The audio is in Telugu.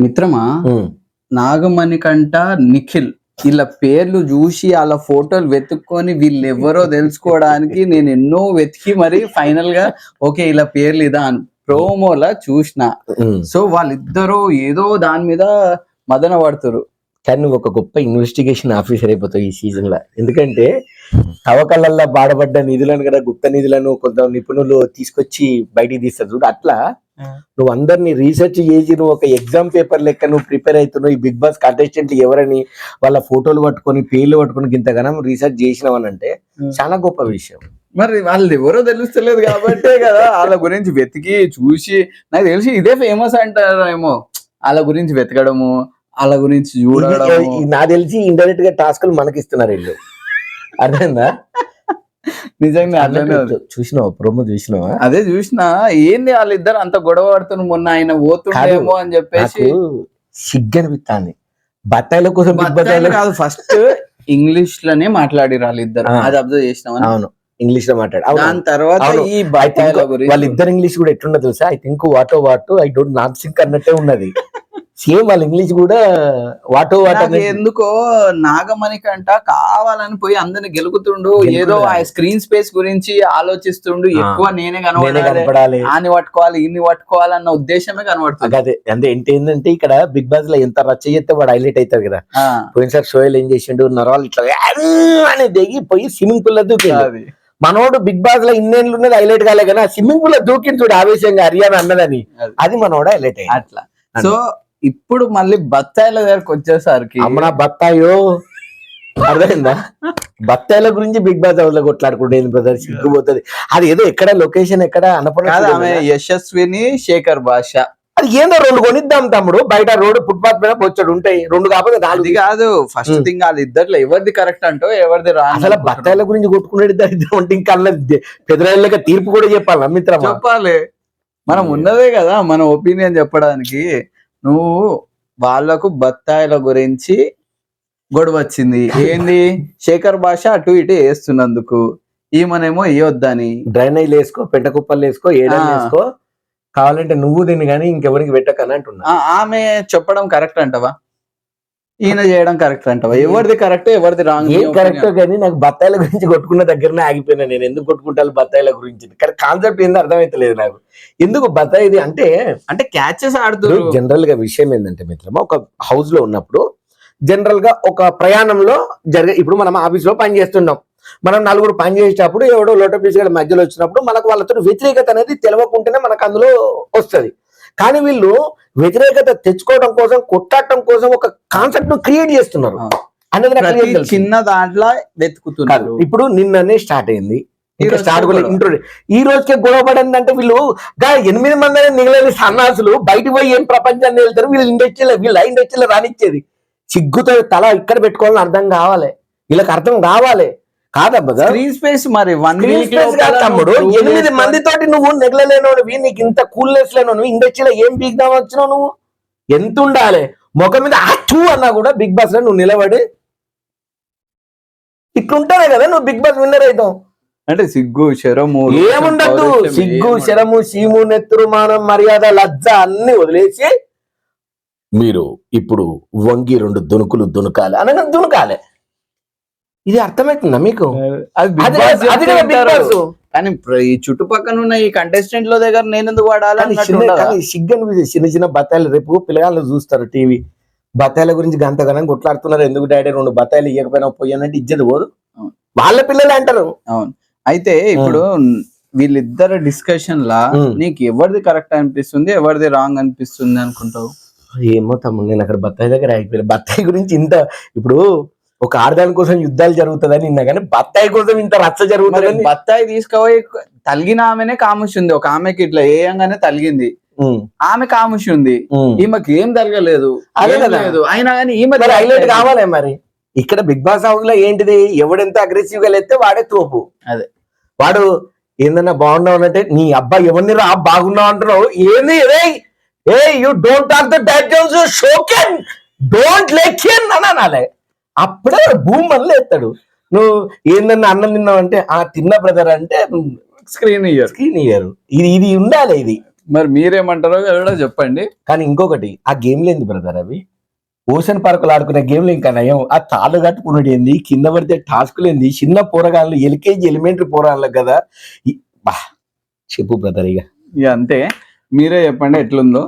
మిత్రమా, నాగమణికంట, నిఖిల్ వీళ్ళ పేర్లు చూసి వాళ్ళ ఫోటోలు వెతుక్కొని వీళ్ళెవరో తెలుసుకోవడానికి నేను ఎన్నో వెతికి మరి ఫైనల్ గా ఓకే ఇలా పేర్లు ఇదా అని ప్రోమోలా చూసిన. సో వాళ్ళిద్దరూ ఏదో దాని మీద మదన పడుతురు. కానీ నువ్వు ఒక గొప్ప ఇన్వెస్టిగేషన్ ఆఫీసర్ అయిపోతావు ఈ సీజన్ లో. ఎందుకంటే తవ్వకాలల్లో బాధపడ్డ నిధులను కదా, గుప్త నిధులను కొంత నిపుణులు తీసుకొచ్చి బయటికి తీస్తారు చూడు. అట్లా నువ్వు అందరినీ రీసెర్చ్ చేసి నువ్వు ఒక ఎగ్జామ్ పేపర్ లెక్క నువ్వు ప్రిపేర్ అవుతున్నావు. ఈ బిగ్ బాస్ కంటెస్టెంట్లు ఎవరని వాళ్ళ ఫోటోలు పట్టుకొని పేర్లు పట్టుకొని ఇంతగానం రీసెర్చ్ చేసినావు అని అంటే చాలా గొప్ప విషయం. మరి వాళ్ళు ఎవరో తెలుస్తలేదు కాబట్టే కదా వాళ్ళ గురించి వెతికి చూసి, నాకు తెలిసి ఇదే ఫేమస్ అంటారేమో వాళ్ళ గురించి వెతకడము, వాళ్ళ గురించి చూడడం. నాకు తెలిసి ఇండైరెక్ట్ గా టాస్క్లు మనకి ఇస్తున్నారు వీళ్ళు, అర్థమైందా? నిజంగా అట్లనే చూసినావా ప్రోమో? చూసినావా? అదే చూసినా. ఏంది వాళ్ళిద్దరు అంత గొడవ పడుతున్నారు, మొన్న ఆయన పోతుండేమో అని చెప్పేసి సిగ్గనిపిస్తాంది. బత్తాయిల కోసం కాదు, ఫస్ట్ ఇంగ్లీష్ లోనే మాట్లాడిరు వాళ్ళిద్దరు, అది అబ్జర్వ్ చేసినావా? అవును, ఇంగ్లీష్ లో మాట్లాడు. దాని తర్వాత ఈ బత్తాయిల గురించి వాళ్ళిద్దరు ఇంగ్లీష్ కూడా ఎట్లున్నా తెలుసా? I think what I don't not think అన్నట్టే ఉన్నది. సేమ్ వాళ్ళ ఇంగ్లీష్ కూడా వాటో ఎందుకో నాగమణికంట కావాలని పోయి అందరిని గెలుకుతుండు, ఏదో ఆ స్క్రీన్ స్పేస్ గురించి ఆలోచిస్తుండు, ఎక్కువ నేనే కనబడాలి, ఆని పట్టుకోవాలి ఇన్ని పట్టుకోవాలి అన్న ఉద్దేశమే కనబడుతుంది. అదే అంటే ఏంటంటే ఇక్కడ బిగ్ బాస్ లో ఎంత రచ్చ చేస్తే వాడు హైలైట్ అవుతారు కదా. పోయినసారి షోయల్ ఏం చేసిండు, నరవాళ్ళు ఇట్లా అని దిగి పోయి స్విమ్మింగ్ పూల్ లో దూకింది. మనోడు బిగ్ బాస్ లో ఇన్నేళ్ళు ఉన్నది హైలైట్ కాలే కదా, స్విమ్మింగ్ పూల్ లో దూకింది చూడు ఆవేశంగా హర్యానా అన్నదని, అది మనోడు హైలైట్ అయ్యి అట్లా. సో ఇప్పుడు మళ్ళీ బత్తాయిల దగ్గరకు వచ్చేసరికి అమ్మనా బత్తాయో అర్థమైందా? బత్తాయిల గురించి బిగ్ బాస్ హౌస్ లో కొట్లాడుకుంటే బ్రదర్ సిగ్గుపోతుంది. అది ఏదో ఎక్కడ లొకేషన్ ఎక్కడ అన్నప్పుడు ఆమె యశస్విని శేఖర్ భాష, అది ఏందో 2 కొనిద్దాం తమ్ముడు, బయట రోడ్డు ఫుట్పాత్ మీద బొచ్చడు ఉంటాయి, 2 కాకపోతే 4 కాదు. ఫస్ట్ థింగ్ వాళ్ళ ఇద్దరు ఎవరిది కరెక్ట్ అంటో ఎవరిది రా. అసలు బత్తాయిల గురించి కొట్టుకునేది ఇంకా పెదరాయిలక తీర్పు కూడా చెప్పాలి మిత్రం, చెప్పాలి. మనం ఉన్నదే కదా మన ఒపీనియన్ చెప్పడానికి. నువ్వు వాళ్ళకు బత్తాయిల గురించి గొడవ వచ్చింది ఏంది, శేఖర్ భాష అటు ఇటు వేస్తున్నందుకు, ఈమెనేమో ఇవ్వద్దని డ్రైనేజ్ వేసుకో, పెంట కుప్పలు వేసుకో, ఏడాది వేసుకో, కావాలంటే నువ్వు దీన్ని కానీ ఇంకెవరికి పెట్టకని అంటున్నా. ఆమె చెప్పడం కరెక్ట్ అంటవా, ఈయన చేయడం కరెక్ట్ అంటవా? ఎవరిది కరెక్ట్ ఎవరిది రాంగ్? ఏం కరెక్ట్ కానీ నాకు బత్తాయిల గురించి కొట్టుకున్న దగ్గరనే ఆగిపోయినా. నేను ఎందుకు కొట్టుకుంటాను బత్తాయిల గురించి, కానీ కాన్సెప్ట్ ఏందో అర్థమైతలేదు నాకు. ఎందుకు బత్తాయిది అంటే క్యాచెస్ ఆడుతున్నారు. జనరల్ గా విషయం ఏంటంటే మిత్రమా, ఒక హౌస్ లో ఉన్నప్పుడు జనరల్ గా ఒక ప్రయాణంలో ఇప్పుడు మనం ఆఫీస్ లో పని చేస్తున్నాం, మనం 4 పని చేసేటప్పుడు ఎవడో లోటపీసుల మధ్యలో వచ్చినప్పుడు మనకు వాళ్ళతో వ్యతిరేకత అనేది తెలియకుంటేనే మనకు అందులో వస్తుంది. కానీ వీళ్ళు వ్యతిరేకత తెచ్చుకోవడం కోసం, కొట్టడం కోసం ఒక కాన్సెప్ట్ ను క్రియేట్ చేస్తున్నారు అనేది చిన్న దాంట్లో వెతుకుతున్నారు. ఇప్పుడు నిన్ననే స్టార్ట్ అయింది, ఇంకా స్టార్ట్ కూడా ఈ రోజుకే గొడవ పడింది అంటే వీళ్ళు 8 మంది మిగిలిన సన్నాసులు బయటకు పోయి ఏం ప్రపంచాన్ని వెళ్తారు, వీళ్ళు ఇండస్ట్రీలో రానిచ్చేది. సిగ్గుతో తల ఇక్కడ పెట్టుకోవాలని అర్థం కావాలి, వీళ్ళకి అర్థం కావాలి. కాదబ్బా స్క్రీన్ స్పేస్ మరి తమ్ముడు 8 మందితోటి నువ్వు నెగలలేనోడివి, నీకు ఇంత కూల్నెస్ లేనోను, ఇండస్ట్రీలో ఏం పీక్దాం వచ్చినావు నువ్వు? ఎంత ఉండాలి ముఖం మీద అచ్చు అన్నా కూడా బిగ్ బాస్ లో నువ్వు నిలబడి ఇట్లుంటానే కదా నువ్వు బిగ్ బాస్ విన్నర్ అవుతావు. అంటే సిగ్గు శరము ఏముండద్దు, సిగ్గు శరము సీము నెత్తురు మానం మర్యాద లజ్జ అన్ని వదిలేసి మీరు ఇప్పుడు వంగి 2 దునుకులు దునకాలి అనగా దునకాలి. ఇది అర్థమవుతుందా మీకు? కానీ ఈ చుట్టుపక్కల ఉన్న ఈ కంటెస్టెంట్ లో దగ్గర నేను ఎందుకు వాడాలి? సిగ్గని చిన్న బత్తాయిలు రేపు పిల్లగాళ్ళు చూస్తారు టీవీ, బత్తాయిల గురించి గంతగనం కొట్లాడుతున్నారు. ఎందుకు డాడీ 2 బత్తాయిలు ఇవ్వకపోయినా పోయానంటే ఇజ్జత పోదు, వాళ్ళ పిల్లలు అంటారు. అవును. అయితే ఇప్పుడు వీళ్ళిద్దరు డిస్కషన్ లా నీకు ఎవరిది కరెక్ట్ అనిపిస్తుంది, ఎవరిది రాంగ్ అనిపిస్తుంది అనుకుంటావు? ఏమో తమ్ముడు, నేను అక్కడ బత్తాయి దగ్గర ఆగిపోయాను. బత్తాయి గురించి ఇంత ఇప్పుడు ఒక ఆడదాని కోసం యుద్ధాలు జరుగుతుందని నిన్న, కానీ బత్తాయి కోసం ఇంత రచ్చ జరుగుతుంది. బత్తాయి తీసుకుపోయి తలిగిన ఆమెనే కాముషి ఉంది, ఒక ఆమెకి ఇట్లా ఏయంగానే తలిగింది, ఆమె కాముషి ఉంది, ఈమెకి ఏం తలగలేదు. అదే లేదు అయినా కానీ ఈమె హైలైట్ కావాలి. మరి ఇక్కడ బిగ్ బాస్ హౌస్ లో ఏంటిది, ఎవడెంత అగ్రెసివ్ గా లేస్తే వాడే తోపు. అదే వాడు ఏందన్నా బాగున్నావు అంటే నీ అబ్బాయి ఎవరిని రా బాగున్నావు అంటున్నావు, ఏంది you don't talk the dad Jones shaken don't like him అనాలే. అప్పుడే భూమి మళ్ళీ ఎత్తాడు. నువ్వు ఏందన్నా అన్నం తిన్నావు అంటే ఆ తిన్న బ్రదర్ అంటే స్క్రీన్ ఇయ్యరు. ఇది ఉండాలి. ఇది మరి మీరేమంటారో కూడా చెప్పండి. కానీ ఇంకొకటి ఆ గేమ్ లేంది బ్రదర్, అవి ఓషన్ పార్కులు ఆడుకునే గేమ్లు ఇంకా నయం. ఆ తాళ్ళు కట్టుకున్నాడు ఏంది, కింద పడితే టాస్కులు ఏంది, చిన్న పోరగాళ్ళు ఎల్కేజీ ఎలిమెంటరీ పోరగాళ్ళకి కదా. బా చెప్పు బ్రదర్ ఇక ఇక అంతే, మీరే చెప్పండి ఎట్లుందో.